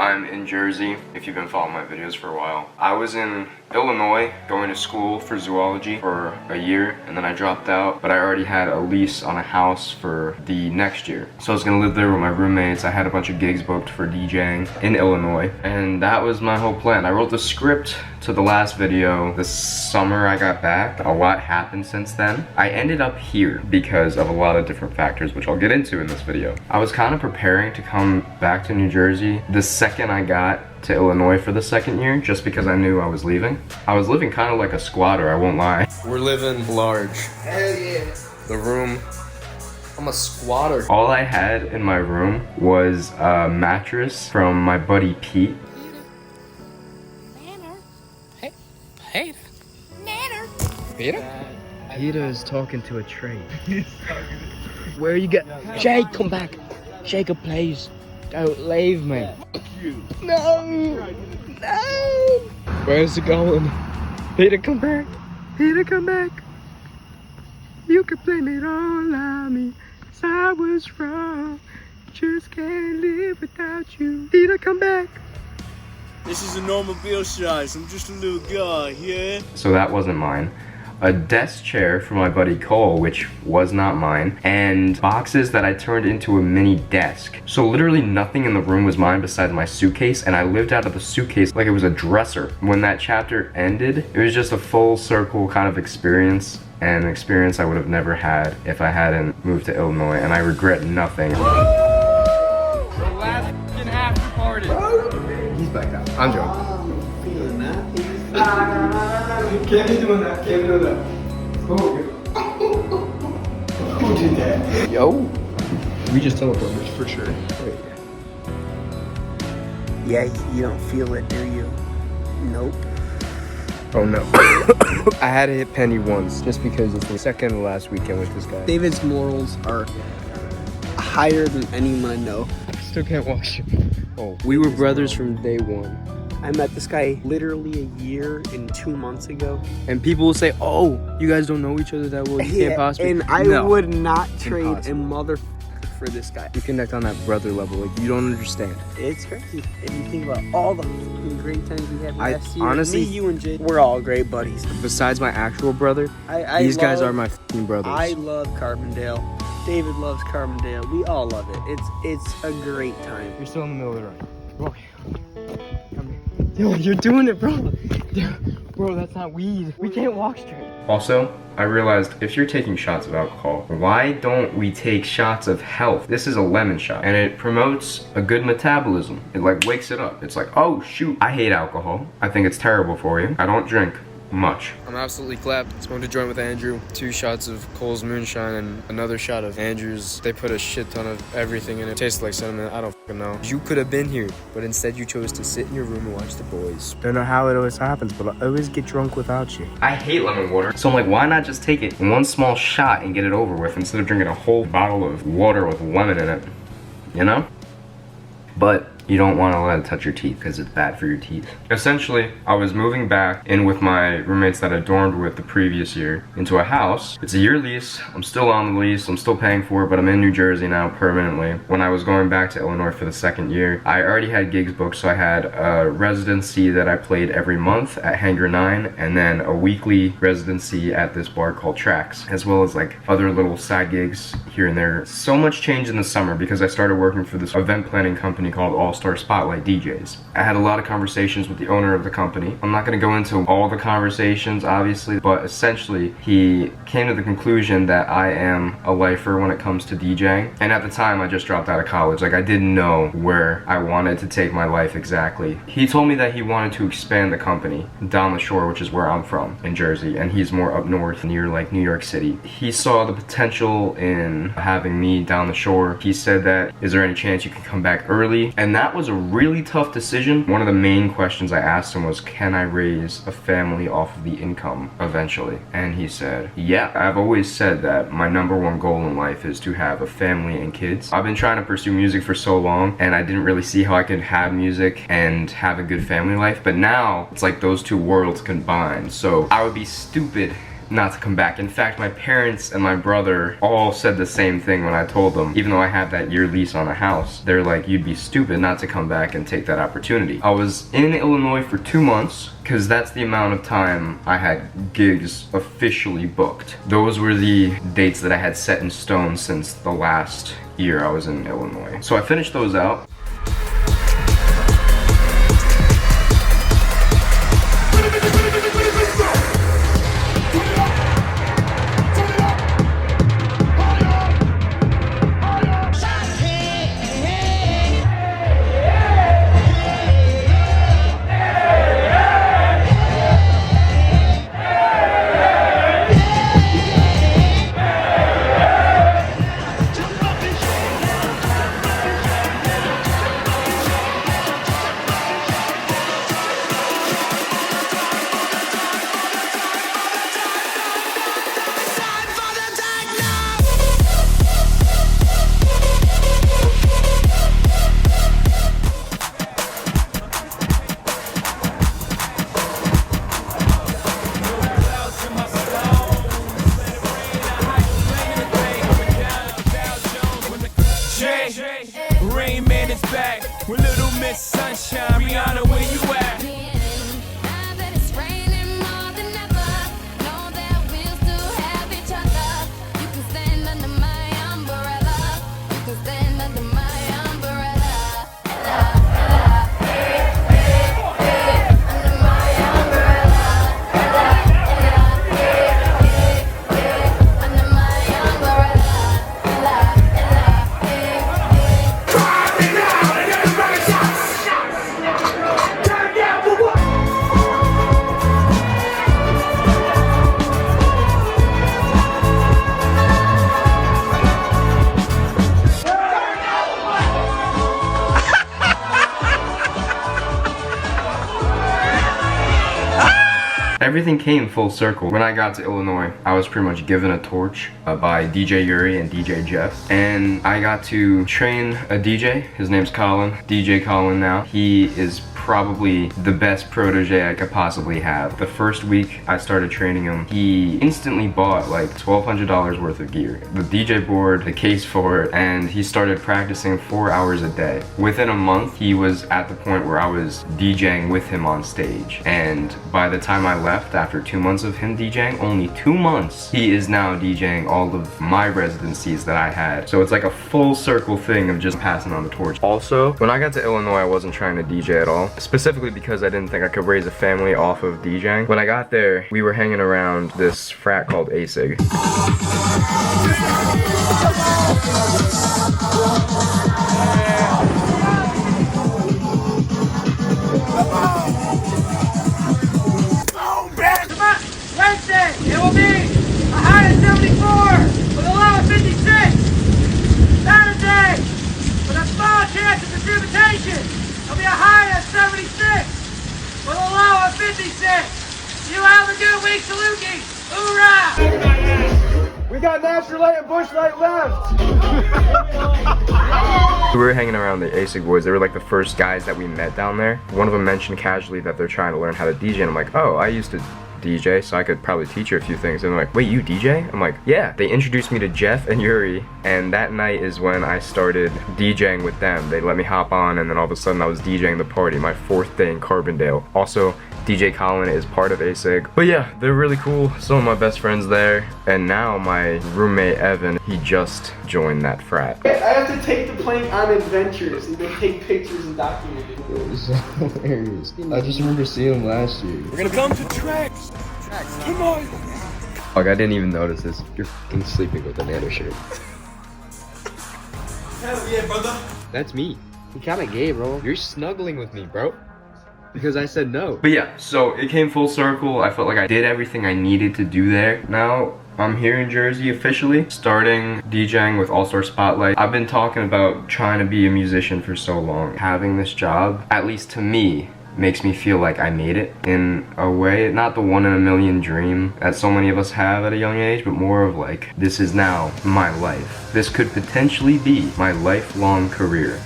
I'm in Jersey, if you've been following my videos for a while. I was in Illinois going to school for zoology for a year, and then I dropped out, but I already had a lease on a house for the next year. So I was gonna live there with my roommates. I had a bunch of gigs booked for DJing in Illinois, and that was my whole plan. I wrote the script to the last video this summer I got back. A lot happened since then. I ended up here because of a lot of different factors, which I'll get into in this video. I was kind of preparing to come back to New Jersey the second I got to Illinois for the second year, just because I knew I was leaving. I was living kind of like a squatter, I won't lie. We're living large. Hell yeah. The room, I'm a squatter. all I had in my room was a mattress from my buddy Pete. Peter. Peter is talking to a tree. Where you get? Jake, come back. Jacob, please. Don't leave me. No. No. Where's it going? Peter, come back. Peter, come back. You can blame it all on me. 'Cause I was wrong. Just can't live without you. Peter, come back. This is a normal bill size. I'm just a little guy, yeah? So that wasn't mine. A desk chair for my buddy Cole, which was not mine, and boxes that I turned into a mini desk. So literally nothing in the room was mine besides my suitcase, and I lived out of the suitcase like it was a dresser. When that chapter ended, it was just a full circle kind of experience, and an experience I would have never had if I hadn't moved to Illinois, and I regret nothing. The last f***ing after party. He's back down. I'm joking. Feeling that? Can't be doing that, can't be doing that. Who did that? Yo! We just teleported for sure. Wait. Yeah, you don't feel it, do you? Nope. Oh no. I had to hit Penny once, just because it's the second to last weekend with this guy. David's morals are higher than anyone I know. Still can't wash it. Oh. We were brothers from day one. I met this guy literally a year and 2 months ago. And people will say, oh, you guys don't know each other that well, you can't possibly. And I No. would not trade Impossible. a mother for this guy. We connect on that brother level, like you don't understand. It's crazy. If you think about all the fucking great times we had last year. honestly- Me, you, and Jay, we're all great buddies. Besides my actual brother, I these guys love- are my f***ing brothers. I love Carbondale. David loves Carbondale. We all love it. It's a great time. You're still in the middle of the run. Come here. Yo, you're doing it, bro. Bro, that's not weed. We can't walk straight. Also, I realized if you're taking shots of alcohol, why don't we take shots of health? This is a lemon shot, and it promotes a good metabolism. It like wakes it up. It's like, oh shoot, I hate alcohol. I think it's terrible for you. I don't drink much. I'm absolutely clapped. Smoked a joint with Andrew. 2 shots of Cole's moonshine and another shot of Andrew's. They put a shit ton of everything in it. Tastes like cinnamon. I don't fucking know. You could have been here, but instead you chose to sit in your room and watch the boys. Don't know how it always happens, but I always get drunk without you. I hate lemon water, so I'm like, why not just take it in one small shot and get it over with instead of drinking a whole bottle of water with lemon in it, you know? But you don't want to let it touch your teeth because it's bad for your teeth. Essentially, I was moving back in with my roommates that I dormed with the previous year into a house. It's a year lease. I'm still on the lease. I'm still paying for it, but I'm in New Jersey now permanently. When I was going back to Illinois for the second year, I already had gigs booked, so I had a residency that I played every month at Hangar 9, and then a weekly residency at this bar called Tracks, as well as like other little side gigs here and there. So much changed in the summer because I started working for this event planning company called All-Star Spotlight DJs. I had a lot of conversations with the owner of the company. I'm not going to go into all the conversations, obviously, but essentially he came to the conclusion that I am a lifer when it comes to DJing. And at the time, I just dropped out of college. Like, I didn't know where I wanted to take my life exactly. He told me that he wanted to expand the company down the shore, which is where I'm from, in Jersey, and he's more up north near like New York City. He saw the potential in having me down the shore. He said that, is there any chance you can come back early? And that was a really tough decision. One of the main questions I asked him was, can I raise a family off of the income eventually? And he said, yeah. I've always said that my #1 goal in life is to have a family and kids. I've been trying to pursue music for so long, and I didn't really see how I could have music and have a good family life, but now it's like those two worlds combined. So I would be stupid not to come back. In fact, my parents and my brother all said the same thing when I told them, even though I had that year lease on a house. They're like, you'd be stupid not to come back and take that opportunity. I was in Illinois for 2 months, because that's the amount of time I had gigs officially booked. Those were the dates that I had set in stone since the last year I was in Illinois. So I finished those out. Rain Man is back with Little Miss Sunshine. Rihanna, where you at? Now that it's raining more than ever, know that we'll still have each other. You can stand under my umbrella. You can stand under my umbrella. Under my umbrella. Under my umbrella. Everything came full circle. When I got to Illinois, I was pretty much given a torch by DJ Yuri and DJ Jeff. And I got to train a DJ. His name's Colin. DJ Colin now. He is probably the best protege I could possibly have. The first week I started training him, he instantly bought like $1,200 worth of gear. The DJ board, the case for it, and he started practicing 4 hours a day. Within a month, he was at the point where I was DJing with him on stage. And by the time I left, after 2 months of him DJing, only 2 months, he is now DJing all of my residencies that I had. So it's like a full circle thing of just passing on the torch. Also, when I got to Illinois, I wasn't trying to DJ at all. Specifically because I didn't think I could raise a family off of DJing. When I got there, we were hanging around this frat called ASIG. Wednesday, it will be a high of 74 with a low of 56. Saturday, with a small chance of precipitation, it'll be a high of 76 with a low of 56. You have a good week, Saluki. Hoorah! We got Natural Light and Bush Light left. We were hanging around the ASIG boys. They were like the first guys that we met down there. One of them mentioned casually that they're trying to learn how to DJ, and I'm like, oh, I used to DJ, so I could probably teach you a few things. And they're like, wait, you DJ? I'm like, yeah. They introduced me to Jeff and Yuri, and that night is when I started DJing with them. They let me hop on, and then all of a sudden I was DJing the party, my 4th day in Carbondale. Also, DJ Colin is part of ASIG. But yeah, they're really cool. Some of my best friends there. And now my roommate Evan, he just joined that frat. I have to take the plane on adventures and then take pictures and document it. It was so hilarious. I just remember seeing him last year. We're gonna come to tracks. Come on. Like, I didn't even notice this. You're fucking sleeping with a nano shirt. Hell yeah, brother. That's me. You kinda gay, bro. You're snuggling with me, bro. Because I said no. But yeah, so it came full circle. I felt like I did everything I needed to do there. Now I'm here in Jersey officially, starting DJing with All-Star Spotlight. I've been talking about trying to be a musician for so long. Having this job, at least to me, makes me feel like I made it in a way. Not the 1 in a million dream that so many of us have at a young age, but more of like, this is now my life. This could potentially be my lifelong career.